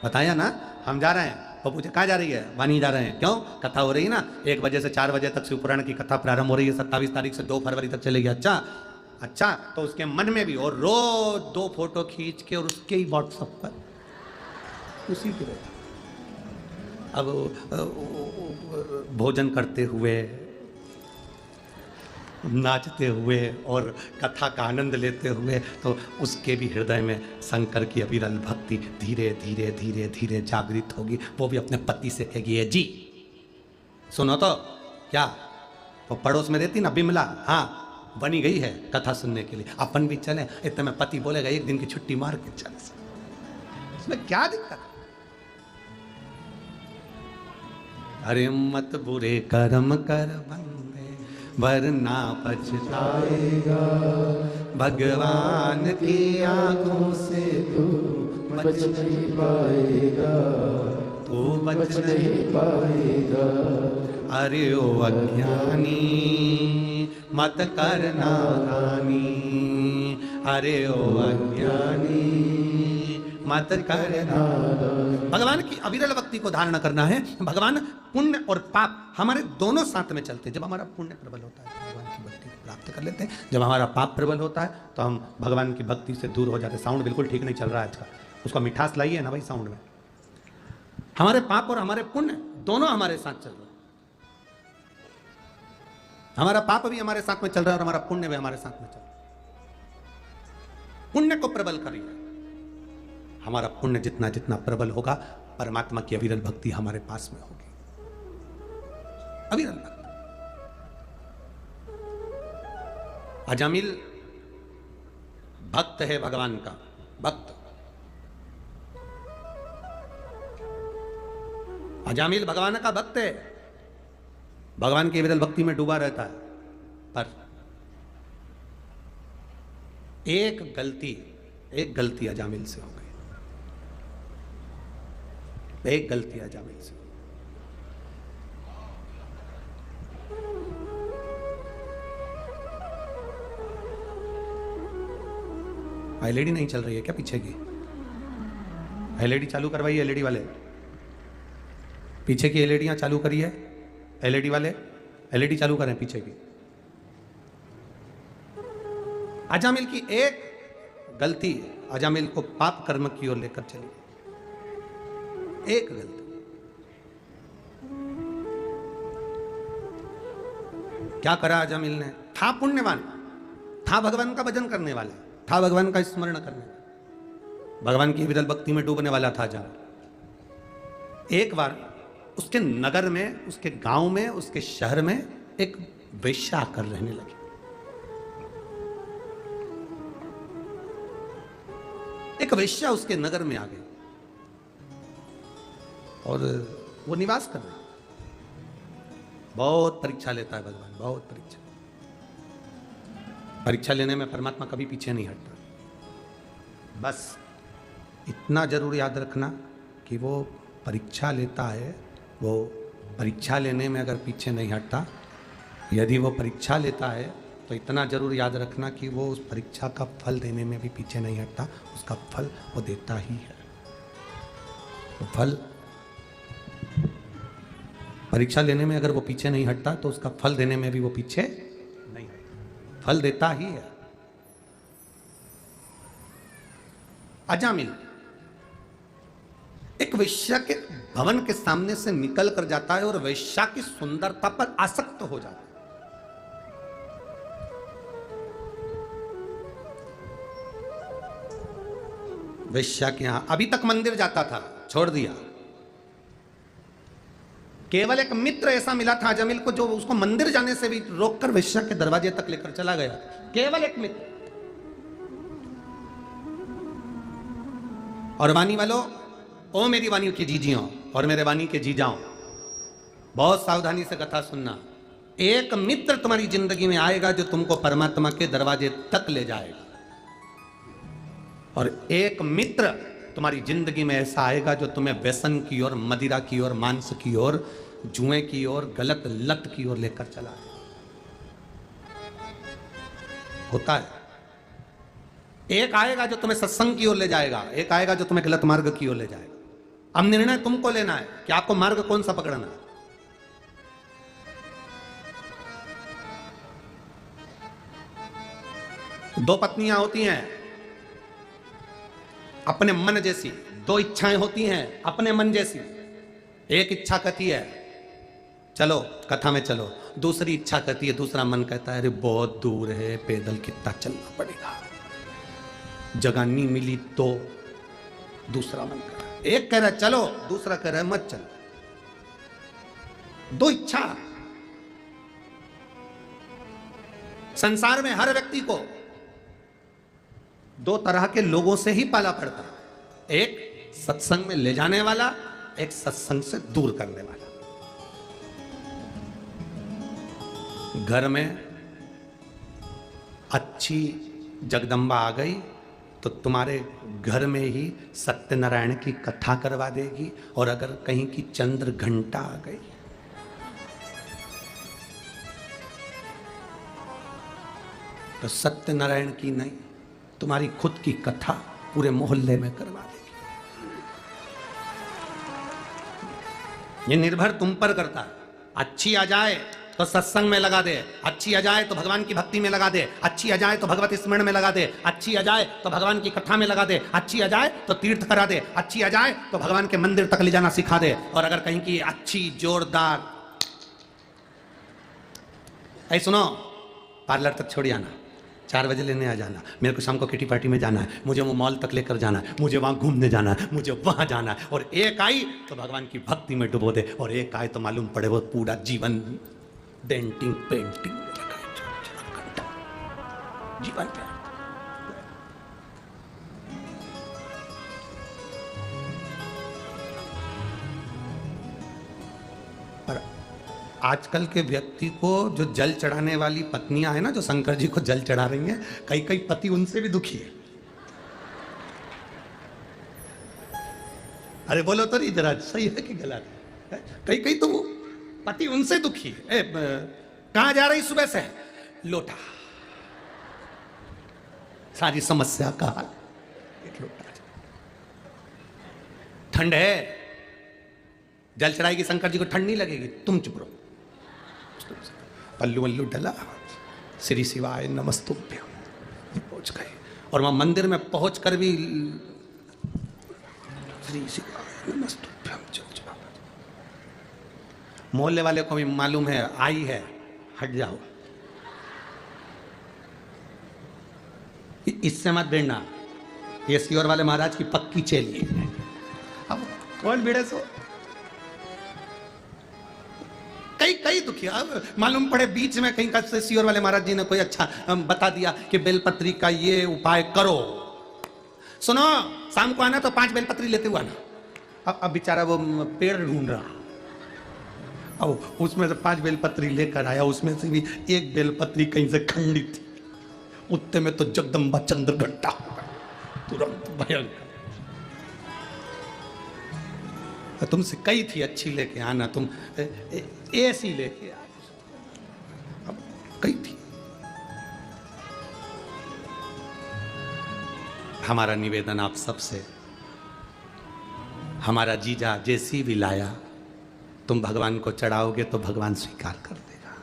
बताया ना हम जा रहे हैं। वो पूछे कहाँ जा रही है? वानी जा रहे हैं। क्यों? कथा हो रही है ना, 1 बजे से 4 बजे तक शिव पुराण की कथा प्रारंभ हो रही है, 27 तारीख से 2 फरवरी तक चलेगी। अच्छा, तो उसके मन में भी, और रोज 2 फोटो खींच के और उसके ही व्हाट्सएप पर उसी के लिए अब भोजन करते हुए, नाचते हुए और कथा का आनंद लेते हुए, तो उसके भी हृदय में शंकर की अविरल भक्ति धीरे धीरे धीरे धीरे जागृत होगी। वो भी अपने पति से कहेगी, जी सुनो तो, क्या वो पड़ोस में रहती ना बिमला, हाँ बनी गई है कथा सुनने के लिए, अपन भी चले। इतने में पति बोलेगा 1 दिन की छुट्टी मार के चले, इसमें क्या दिक्कत? अरे मत बुरे कर्म कर बंदे वरना पछताएगा, भगवान की आंखों से तू बच नहीं पाएगा, तू बच नहीं पाएगा। अरे ओ अज्ञानी मत करना हानि, अरे ओ अज्ञानी मत करना। भगवान की अविरल भक्ति को धारण करना है। भगवान पुण्य और पाप हमारे दोनों साथ में चलते हैं। जब हमारा पुण्य प्रबल होता है तो भगवान की भक्ति को प्राप्त कर लेते हैं, जब हमारा पाप प्रबल होता है तो हम भगवान की भक्ति से दूर हो जाते हैं। साउंड बिल्कुल ठीक नहीं चल रहा है आज का, उसका मिठास लाइए ना भाई साउंड में। हमारे पाप और हमारे पुण्य दोनों हमारे साथ चल रहे हैं। हमारा पाप भी हमारे साथ में चल रहा है और हमारा पुण्य भी हमारे साथ में चल रहा है। पुण्य को प्रबल करिए। हमारा पुण्य जितना जितना प्रबल होगा, परमात्मा की अविरल भक्ति हमारे पास में होगी। अविरल भक्ति। अजामिल भक्त है भगवान का, भक्त। अजामिल भगवान का भक्त है, भगवान की अविरल भक्ति में डूबा रहता है। पर एक गलती अजामिल से हो गई, एक गलती अजामिल से। एलईडी नहीं चल रही है क्या पीछे की? एलईडी चालू करवाइए, एलईडी वाले पीछे की एलईडियां चालू करिए। एलईडी वाले एलईडी चालू करें पीछे की। अजामिल की एक गलती अजामिल को पाप कर्म की ओर लेकर चली। एक गलती। क्या करा अजामिल ने? था पुण्यवान, था भगवान का भजन करने वाला, था भगवान का स्मरण करने वाला, भगवान की विरल भक्ति में डूबने वाला था अजामिल। एक बार उसके नगर में, उसके गांव में, उसके शहर में एक वेश्या आकर रहने लगी। एक वेश्या उसके नगर में आ गई और वो निवास कर रहा। बहुत परीक्षा लेता है भगवान, बहुत परीक्षा। परीक्षा लेने में परमात्मा कभी पीछे नहीं हटता। बस इतना जरूर याद रखना कि वो परीक्षा लेता है, वो परीक्षा लेने में अगर पीछे नहीं हटता, यदि वो परीक्षा लेता है तो इतना जरूर याद रखना कि वो उस परीक्षा का फल देने में भी पीछे नहीं हटता, उसका फल वो देता ही है। वो फल परीक्षा लेने में अगर वो पीछे नहीं हटता तो उसका फल देने में भी वो पीछे नहीं हटता, फल देता ही है। अजामिल एक वेश्या के भवन के सामने से निकल कर जाता है और वेश्या की सुंदरता पर आसक्त हो जाता है। वेश्या के यहां अभी तक मंदिर जाता था, छोड़ दिया। केवल एक मित्र ऐसा मिला था अजामिल को जो उसको मंदिर जाने से भी रोककर वेश्या के दरवाजे तक लेकर चला गया। केवल एक मित्र। और वाणी वालों, ओ मेरी वाणी की जीजियों और मेरे वाणी के जीजाओं, बहुत सावधानी से कथा सुनना। एक मित्र तुम्हारी जिंदगी में आएगा जो तुमको परमात्मा के दरवाजे तक ले जाएगा, और एक मित्र तुम्हारी जिंदगी में ऐसा आएगा जो तुम्हें व्यसन की ओर, मदिरा की ओर, मांस की ओर, जुए की ओर, गलत लत की ओर लेकर चला है। होता है। एक आएगा जो तुम्हें सत्संग की ओर ले जाएगा, एक आएगा जो तुम्हें गलत मार्ग की ओर ले जाएगा। अब निर्णय तुमको लेना है कि आपको मार्ग कौन सा पकड़ना है। दो पत्नियां होती हैं अपने मन जैसी, दो इच्छाएं होती हैं अपने मन जैसी। एक इच्छा कहती है चलो कथा में चलो, दूसरी इच्छा कहती है, दूसरा मन कहता है अरे बहुत दूर है, पैदल कितना चलना पड़ेगा, जगह नहीं मिली तो। दूसरा मन कह रहा है, एक कह रहा है चलो, दूसरा कह रहा है मत चलो। दो इच्छा। संसार में हर व्यक्ति को दो तरह के लोगों से ही पाला पड़ता है, एक सत्संग में ले जाने वाला, एक सत्संग से दूर करने वाला। घर में अच्छी जगदम्बा आ गई तो तुम्हारे घर में ही सत्यनारायण की कथा करवा देगी, और अगर कहीं की चंद्र घंटा आ गई तो सत्यनारायण की नहीं, तुम्हारी खुद की कथा पूरे मोहल्ले में करवा देगी। ये निर्भर तुम पर करता है। अच्छी आ जाए तो सत्संग में लगा दे, अच्छी आ जाए तो भगवान की भक्ति में लगा दे, अच्छी आ जाए तो भगवत स्मरण में लगा दे, अच्छी आ जाए तो भगवान की कथा में लगा दे, अच्छी आ जाए तो तीर्थ करा दे, अच्छी आ जाए तो भगवान के मंदिर तक ले जाना सिखा दे। और अगर कहीं की अच्छी जोरदार, ऐ सुनो, पार्लर तक छोड़ आना, 4 बजे लेने आ जाना, मेरे को शाम को किटी पार्टी में जाना है, मुझे वो मॉल तक लेकर जाना है, मुझे वहाँ घूमने जाना है, मुझे वहाँ जाना है। और एक आई तो भगवान की भक्ति में डुबो दे, और एक आए तो मालूम पड़े वो पूरा जीवन डेंटिंग पेंटिंग जीवन पे। पर आजकल के व्यक्ति को जो जल चढ़ाने वाली पत्नियां हैं ना, जो शंकर जी को जल चढ़ा रही हैं, कई कई पति उनसे भी दुखी है। अरे बोलो तो नहीं जरा, सही है कि गलत है? कई कई तो पति उनसे दुखी है। कहां जा रही सुबह से? लोटा। सारी समस्या का हाल एक लोटा। ठंड है, जल चढ़ाएगी शंकर जी को, ठंड नहीं लगेगी, तुम चुप रहो। पल्लू वल्लू डला, श्री शिवाय नमस्तुभ्यम, पहुंच गए। और वहां मंदिर में पहुंच कर भी श्री शिवाय नमस्तुभ्यम चल चला। मोहल्ले वाले को भी मालूम है आई है, हट जाओ, इससे मत भिड़ना, ये सियोर वाले महाराज की पक्की चेली है। अब कौन भिड़े सो? कई कई दुखी। अब मालूम पड़े बीच में कहीं का सियोर वाले महाराज जी ने कोई अच्छा बता दिया कि बेलपत्री का ये उपाय करो। सुनो, शाम को आना तो 5 बेलपत्री लेते हुआ आना। अब बेचारा वो पेड़ ढूंढ रहा, अब उसमें से 5 बेलपत्री लेकर आया, उसमें से भी एक बेलपत्री कहीं से खंडित थी, उतने में तो जगदम्बा चंद्र घंटा तुरंत भयंकर। तुमसे कही थी अच्छी लेके आना, तुम ऐसी लेके आ, अब कही थी। हमारा निवेदन आप सबसे, हमारा जीजा जैसी भी लाया तुम भगवान को चढ़ाओगे तो भगवान स्वीकार कर देगा।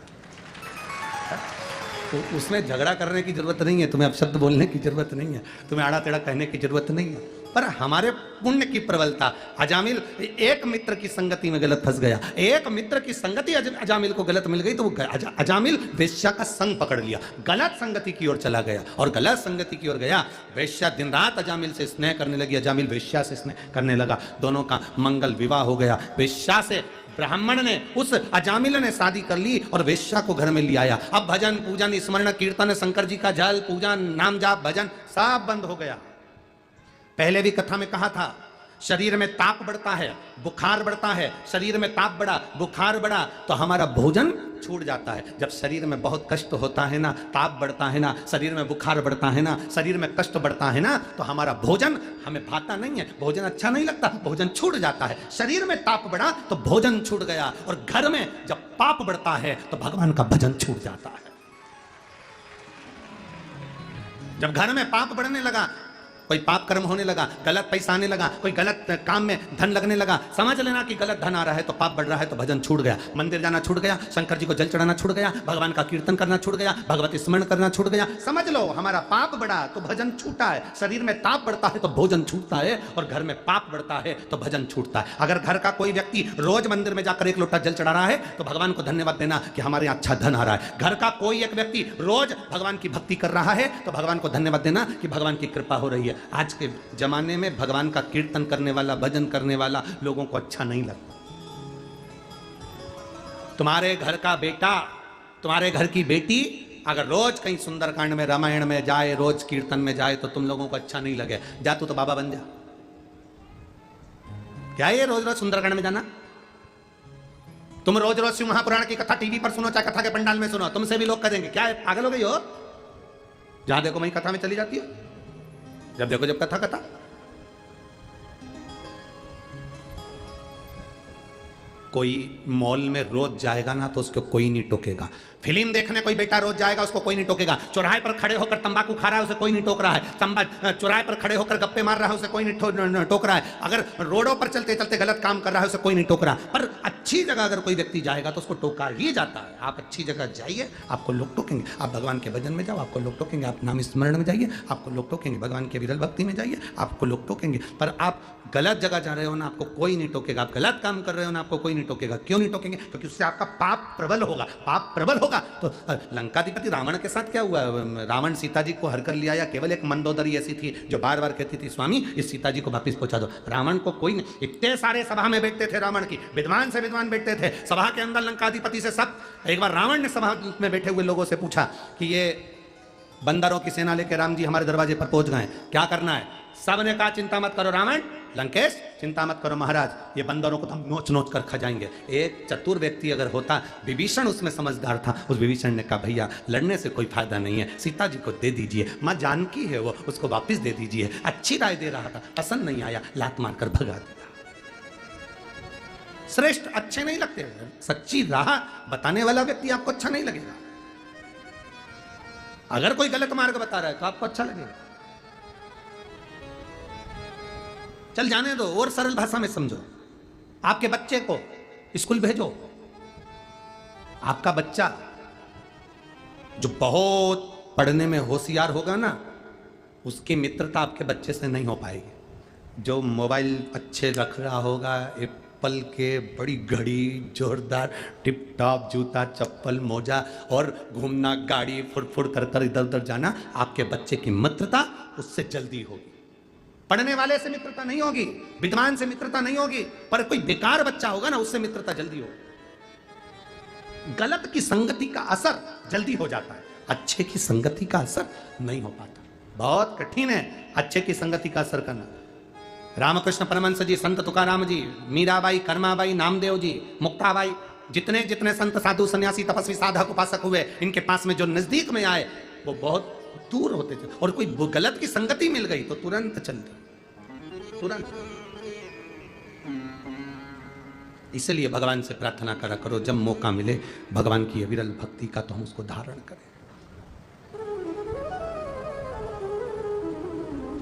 तो उसमें झगड़ा करने की जरूरत नहीं है, तुम्हें अपशब्द बोलने की जरूरत नहीं है, तुम्हें आड़ा टेढ़ा कहने की जरूरत नहीं है। पर हमारे पुण्य की प्रबलता, अजामिल एक मित्र की संगति में गलत फंस गया, एक मित्र की संगति अजामिल को गलत मिल गई तो वो अजामिल वेश्या का संग पकड़ लिया, गलत संगति की ओर चला गया और गलत संगति की ओर गया। वेश्या दिन रात अजामिल से स्नेह करने लगी, अजामिल वेश्या से स्नेह करने लगा, दोनों का मंगल विवाह हो गया। वेश्या से ब्राह्मण ने, उस अजामिल ने शादी कर ली और वेश्या को घर में ले आया। अब भजन पूजन स्मरण कीर्तन शंकर जी का जल पूजन नाम जाप भजन सब बंद हो गया। पहले भी कथा में कहा था, शरीर में ताप बढ़ता है, बुखार बढ़ता है, शरीर में ताप बढ़ा, बुखार बढ़ा तो हमारा भोजन छूट जाता है। जब शरीर में बहुत कष्ट होता है ना, ताप बढ़ता है ना, शरीर में बुखार बढ़ता है ना, शरीर में कष्ट बढ़ता है ना, तो हमारा भोजन हमें भाता नहीं है, भोजन अच्छा नहीं लगता, भोजन छूट जाता है। शरीर में ताप बढ़ा तो भोजन छूट गया, और घर में जब पाप बढ़ता है तो भगवान का भजन छूट जाता है। जब घर में पाप बढ़ने लगा, कोई पाप कर्म होने लगा, गलत पैसा आने लगा, कोई गलत काम में धन लगने लगा, समझ लेना कि गलत धन आ रहा है तो पाप बढ़ रहा है, तो भजन छूट गया, मंदिर जाना छूट गया, शंकर जी को जल चढ़ाना छूट गया, भगवान का कीर्तन करना छूट गया, भगवत स्मरण करना छूट गया। समझ लो हमारा पाप बढ़ा तो भजन छूटा है, शरीर में ताप बढ़ता है तो भोजन छूटता है, और घर में पाप बढ़ता है तो भजन छूटता है। अगर घर का कोई व्यक्ति रोज मंदिर में जाकर एक लोटा जल चढ़ा रहा है तो भगवान को धन्यवाद देना कि हमारे यहाँ अच्छा धन आ रहा है। घर का कोई एक व्यक्ति रोज भगवान की भक्ति कर रहा है तो भगवान को धन्यवाद देना कि भगवान की कृपा हो रही है। आज के जमाने में भगवान का कीर्तन करने वाला, भजन करने वाला लोगों को अच्छा नहीं लगता। तुम्हारे घर का बेटा, तुम्हारे घर की बेटी अगर रोज कहीं सुंदरकांड में, रामायण में जाए, रोज कीर्तन में जाए तो तुम लोगों को अच्छा नहीं लगे। जा तू तो बाबा बन जा। क्या ये रोज रोज सुंदरकांड में जाना? तुम रोज रोज शिव महापुराण की कथा टीवी पर सुनो, चाहे कथा के पंडाल में सुनो, तुमसे भी लोग कहेंगे क्या है, पागल हो गई हो? जहां देखो वही कथा में चली जाती है, जब देखो जब कथा कथा। कोई मॉल में रोज जाएगा ना तो उसको कोई नहीं टोकेगा। फिल्म देखने कोई बेटा रोज जाएगा, उसको कोई नहीं टोकेगा। चौराहे पर खड़े होकर तंबाकू खा रहा है, उसे कोई नहीं टोक रहा है। चौराहे पर खड़े होकर गप्पे मार रहा है, उसे कोई नहीं टोक रहा है। अगर रोडों पर चलते चलते गलत काम कर रहा है, उसे कोई नहीं टोक रहा। पर अच्छी जगह अगर कोई व्यक्ति जाएगा तो उसको टोका ही जाता है। आप अच्छी जगह जाइए, आपको लोग टोकेंगे। आप भगवान के भजन में जाओ, आपको लोग टोकेंगे। आप नाम स्मरण में जाइए, आपको लोग टोकेंगे। भगवान के विरल भक्ति में जाइए, आपको लोग टोकेंगे। पर आप गलत जगह जा रहे हो ना, आपको कोई नहीं टोकेगा। आप गलत काम कर रहे हो ना, आपको कोई नहीं टोकेगा। क्यों नहीं टोकेंगे? क्योंकि उससे आपका पाप प्रबल होगा। पाप प्रबल होगा तो लंकाधिपति रावण के साथ क्या हुआ? रावण सीता जी को हर कर लिया, या केवल एक मंदोदरी ऐसी थी जो बार बार कहती थी स्वामी इस सीता जी को वापिस पहुंचा दो। रावण को कोई नहीं, इतने सारे सभा में बैठते थे रावण की, विद्वान से विद्वान बैठते थे सभा के अंदर लंकाधिपति से सब। एक बार रावण ने सभा में बैठे हुए लोगों से पूछा कि ये बंदरों की सेना लेकर राम जी हमारे दरवाजे पर पहुंच गए, क्या करना है? सबने कहा चिंता मत करो रावण, लंकेश चिंता मत करो महाराज, ये बंदरों को तो हम नोच नोच कर खा जाएंगे। एक चतुर व्यक्ति अगर होता, विभीषण उसमें समझदार था, उस विभीषण ने कहा भैया लड़ने से कोई फायदा नहीं है, सीता जी को दे दीजिए, माँ जानकी है वो, उसको वापिस दे दीजिए। अच्छी राय दे रहा था, पसंद नहीं आया, लात मार कर भगा दिया। श्रेष्ठ अच्छे नहीं लगते, सच्ची राह बताने वाला व्यक्ति आपको अच्छा नहीं लगेगा। अगर कोई गलत मार्ग बता रहा है तो आपको अच्छा लगेगा। चल जाने दो, और सरल भाषा में समझो। आपके बच्चे को स्कूल भेजो, आपका बच्चा जो बहुत पढ़ने में होशियार होगा ना, उसकी मित्रता आपके बच्चे से नहीं हो पाएगी। जो मोबाइल अच्छे रख रहा होगा, एप्पल के बड़ी घड़ी, जोरदार टिप टॉप जूता चप्पल मोजा, और घूमना गाड़ी फुड़ कर कर इधर उधर जाना, आपके बच्चे की मित्रता उससे जल्दी होगी। पढ़ने वाले से मित्रता नहीं होगी, विद्वान से मित्रता नहीं होगी, पर कोई बेकार बच्चा होगा ना, उससे मित्रता जल्दी होगी। गलत की संगति का असर जल्दी हो जाता है, अच्छे की संगति का असर नहीं हो पाता। बहुत कठिन है अच्छे की संगति का असर करना। रामकृष्ण परमहंस जी, संत तुकाराम जी, मीराबाई, कर्माबाई, नामदेव जी, मुक्ताबाई, जितने जितने संत साधु सन्यासी तपस्वी साधक उपासक हुए, इनके पास में जो नजदीक में आए वो बहुत दूर होते थे। और कोई गलत की संगति मिल गई तो तुरंत चलते, तुरंत। इसलिए भगवान से प्रार्थना करा करो, जब मौका मिले भगवान की विरल भक्ति का, तो हम उसको धारण करें,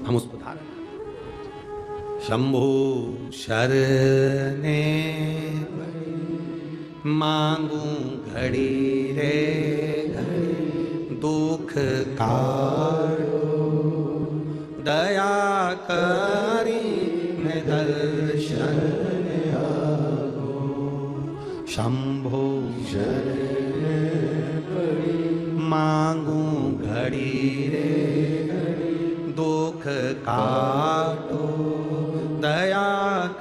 हम उसको धारण करें। शंभु शरणे मांगू घड़ी रे घड़ी दुख काटो, दया करी मैं दर्शन आगो, शंभो शरण मांगू घड़ी रे दुख काटो, दया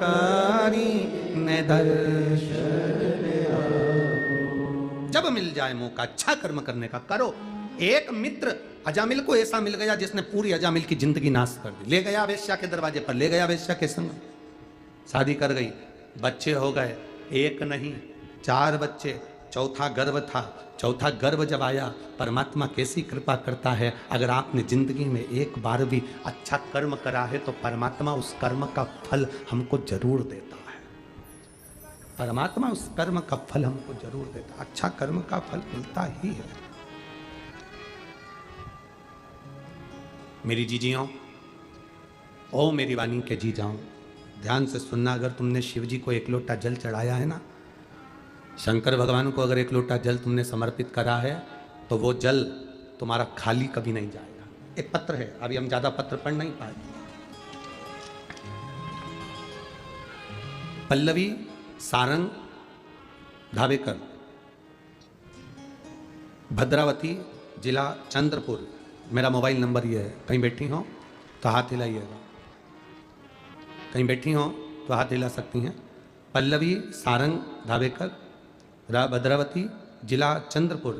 करी मैं दर्शन आगो। जब मिल जाए मौका अच्छा कर्म करने का करो। एक मित्र अजामिल को ऐसा मिल गया जिसने पूरी अजामिल की जिंदगी नाश कर दी। ले गया वेश्या के दरवाजे पर, ले गया वेश्या के संग, शादी कर गई, बच्चे हो गए, एक नहीं 4 बच्चे, चौथा गर्भ था। चौथा गर्भ जब आया, परमात्मा कैसी कृपा करता है, अगर आपने जिंदगी में एक बार भी अच्छा कर्म करा है तो परमात्मा उस कर्म का फल हमको जरूर देता है। परमात्मा उस कर्म का फल हमको जरूर देता है, अच्छा कर्म का फल मिलता ही है। मेरी जीजियों, ओ मेरी वाणी के जी जाओ, ध्यान से सुनना। अगर तुमने शिव जी को 1 लोटा जल चढ़ाया है ना, शंकर भगवान को अगर 1 लोटा जल तुमने समर्पित करा है, तो वो जल तुम्हारा खाली कभी नहीं जाएगा। एक पत्र है, अभी हम ज्यादा पत्र पढ़ नहीं पाए। पल्लवी सारंग धावेकर, भद्रावती जिला चंद्रपुर, मेरा मोबाइल नंबर ये है। कहीं बैठी हो तो हाथ हिलाइएगा, कहीं बैठी हो तो हाथ हिला सकती हैं। पल्लवी सारंग धावेकर, भद्रावती जिला चंद्रपुर,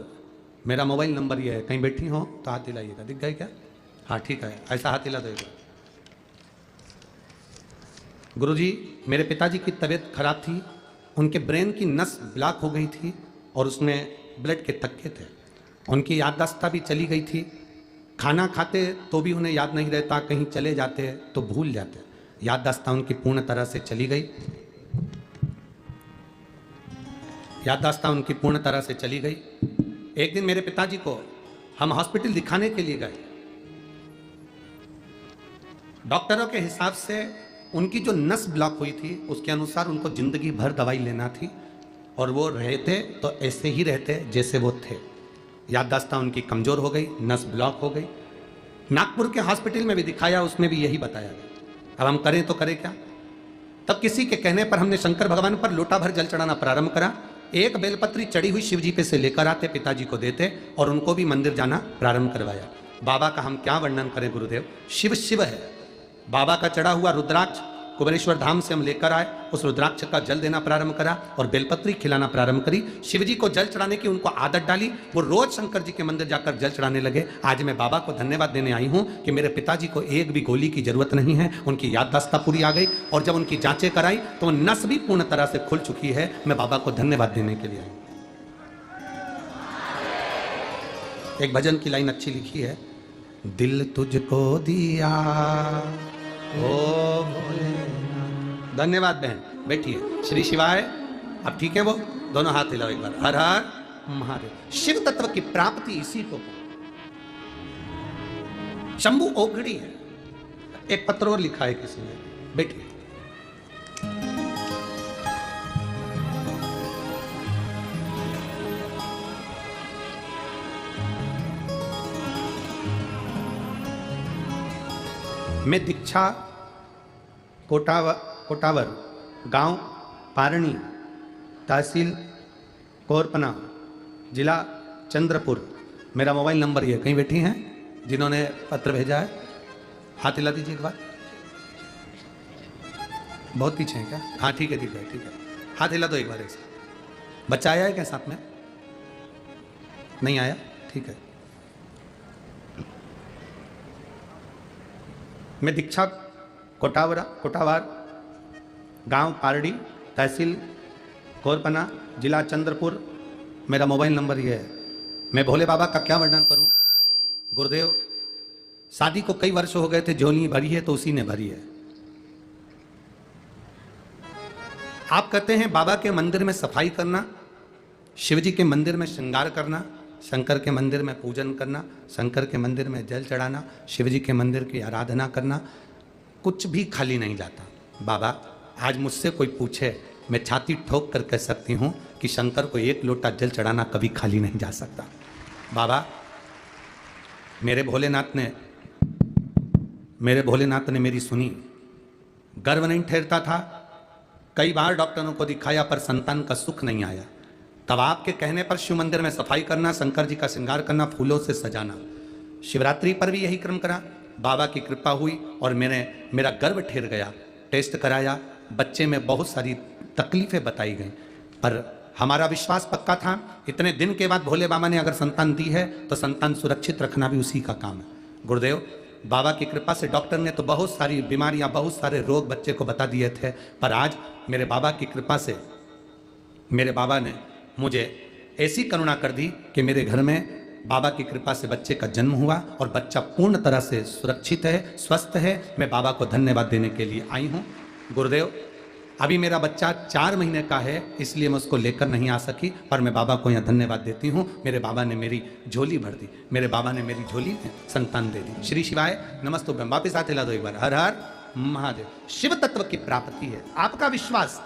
मेरा मोबाइल नंबर ये है। कहीं बैठी हो तो हाथ हिलाइएगा। दिख गए क्या? हाँ ठीक है, ऐसा हाथ हिला देगा। गुरुजी, मेरे पिताजी की तबीयत खराब थी, उनके ब्रेन की नस ब्लॉक हो गई थी और उसमें ब्लड के थक्के थे। उनकी याददाश्त भी चली गई थी, खाना खाते तो भी उन्हें याद नहीं रहता, कहीं चले जाते तो भूल जाते। याददाश्त उनकी पूर्ण तरह से चली गई, याददाश्त उनकी पूर्ण तरह से चली गई। एक दिन मेरे पिताजी को हम हॉस्पिटल दिखाने के लिए गए। डॉक्टरों के हिसाब से उनकी जो नस ब्लॉक हुई थी उसके अनुसार उनको जिंदगी भर दवाई लेना थी, और वो रहते तो ऐसे ही रहते जैसे वो थे। याददाश्त उनकी कमजोर हो गई, नस ब्लॉक हो गई। नागपुर के हॉस्पिटल में भी दिखाया, उसमें भी यही बताया गया। अब हम करें तो करें क्या? तब किसी के कहने पर हमने शंकर भगवान पर लोटा भर जल चढ़ाना प्रारंभ करा। एक बेलपत्री चढ़ी हुई शिव जी पे से लेकर आते, पिताजी को देते और उनको भी मंदिर जाना प्रारंभ करवाया। बाबा का हम क्या वर्णन करें गुरुदेव, शिव शिव है। बाबा का चढ़ा हुआ रुद्राक्ष कुबेरेश्वर धाम से हम लेकर आए, उस रुद्राक्ष का जल देना प्रारंभ करा और बेलपत्री खिलाना प्रारंभ करी। शिव जी को जल चढ़ाने की उनको आदत डाली, वो रोज शंकर जी के मंदिर जाकर जल चढ़ाने लगे। आज मैं बाबा को धन्यवाद देने आई हूं कि मेरे पिताजी को एक भी गोली की जरूरत नहीं है, उनकी याददाश्त पूरी आ गई, और जब उनकी जांचें कराई तो नस भी पूर्ण तरह से खुल चुकी है। मैं बाबा को धन्यवाद देने के लिए आई। एक भजन की लाइन अच्छी लिखी है, दिल तुझको दिया ओ भोले। धन्यवाद बहन, बैठिए। श्री शिवाय। अब ठीक है, वो दोनों हाथ हिलाओ एक बार। हर हर महादेव। शिव तत्व की प्राप्ति इसी को, शंभु ओघड़ी है। एक पत्र और लिखा है किसी ने, बैठिए। मैं दीक्षा कोटावर गांव पारणी, तहसील कोरपना, जिला चंद्रपुर, मेरा मोबाइल नंबर ये। कहीं बैठी हैं जिन्होंने पत्र भेजा है? हाथ हिला दीजिए एक बार। बहुत पीछे हैं क्या? हाँ ठीक है ठीक है ठीक है, हाथ हिला दो एक बार ऐसे। बच्चा आया है क्या साथ में? नहीं आया? ठीक है। मैं दीक्षा कोटावार गांव पारडी, तहसील कोरपना, जिला चंद्रपुर, मेरा मोबाइल नंबर ये है। मैं भोले बाबा का क्या वर्णन करूं गुरुदेव। शादी को कई वर्ष हो गए थे, झोली भरी है तो उसी ने भरी है। आप कहते हैं बाबा के मंदिर में सफाई करना, शिव जी के मंदिर में श्रृंगार करना, शंकर के मंदिर में पूजन करना, शंकर के मंदिर में जल चढ़ाना, शिव जी के मंदिर की आराधना करना, कुछ भी खाली नहीं जाता। बाबा आज मुझसे कोई पूछे मैं छाती ठोक कर कह सकती हूँ कि शंकर को एक लोटा जल चढ़ाना कभी खाली नहीं जा सकता। बाबा, मेरे भोलेनाथ ने मेरी सुनी। गर्व नहीं ठहरता था, कई बार डॉक्टरों को दिखाया पर संतान का सुख नहीं आया। तब आपके कहने पर शिव मंदिर में सफाई करना, शंकर जी का श्रृंगार करना, फूलों से सजाना। शिवरात्रि पर भी यही क्रम करा। बाबा की कृपा हुई और मेरा गर्व ठहर गया। टेस्ट कराया, बच्चे में बहुत सारी तकलीफें बताई गई, पर हमारा विश्वास पक्का था। इतने दिन के बाद भोले बाबा ने अगर संतान दी है तो संतान सुरक्षित रखना भी उसी का काम है। गुरुदेव, बाबा की कृपा से डॉक्टर ने तो बहुत सारी बीमारियां, बहुत सारे रोग बच्चे को बता दिए थे, पर आज मेरे बाबा की कृपा से मेरे बाबा ने मुझे ऐसी करुणा कर दी कि मेरे घर में बाबा की कृपा से बच्चे का जन्म हुआ और बच्चा पूर्ण तरह से सुरक्षित है, स्वस्थ है। मैं बाबा को धन्यवाद देने के लिए आई हूँ। गुरुदेव, अभी मेरा बच्चा 4 महीने का है, इसलिए मैं उसको लेकर नहीं आ सकी, पर मैं बाबा को यहाँ धन्यवाद देती हूँ। मेरे बाबा ने मेरी झोली भर दी, मेरे बाबा ने मेरी झोली में संतान दे दी। श्री शिवाय नमस्तुभ्यम। वापिस हाथ हिला दो एक बार। हर हर महादेव। शिव तत्व की प्राप्ति है, आपका विश्वास